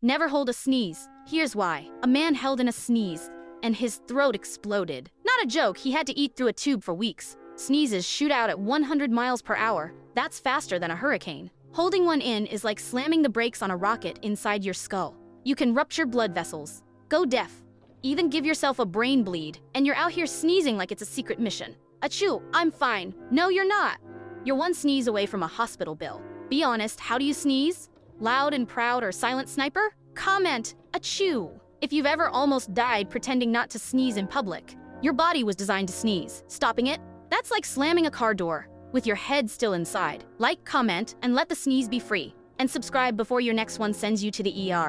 Never hold a sneeze. Here's why. A man held in a sneeze, and his throat exploded. Not a joke, he had to eat through a tube for weeks. Sneezes shoot out at 100 miles per hour. That's faster than a hurricane. Holding one in is like slamming the brakes on a rocket inside your skull. You can rupture blood vessels, go deaf, even give yourself a brain bleed, and you're out here sneezing like it's a secret mission. Achoo, I'm fine. No, you're not. You're one sneeze away from a hospital bill. Be honest, how do you sneeze? Loud and proud or silent sniper? Comment, achoo. If you've ever almost died pretending not to sneeze in public, your body was designed to sneeze. Stopping it? That's like slamming a car door with your head still inside. Like, comment, and let the sneeze be free. And subscribe before your next one sends you to the ER.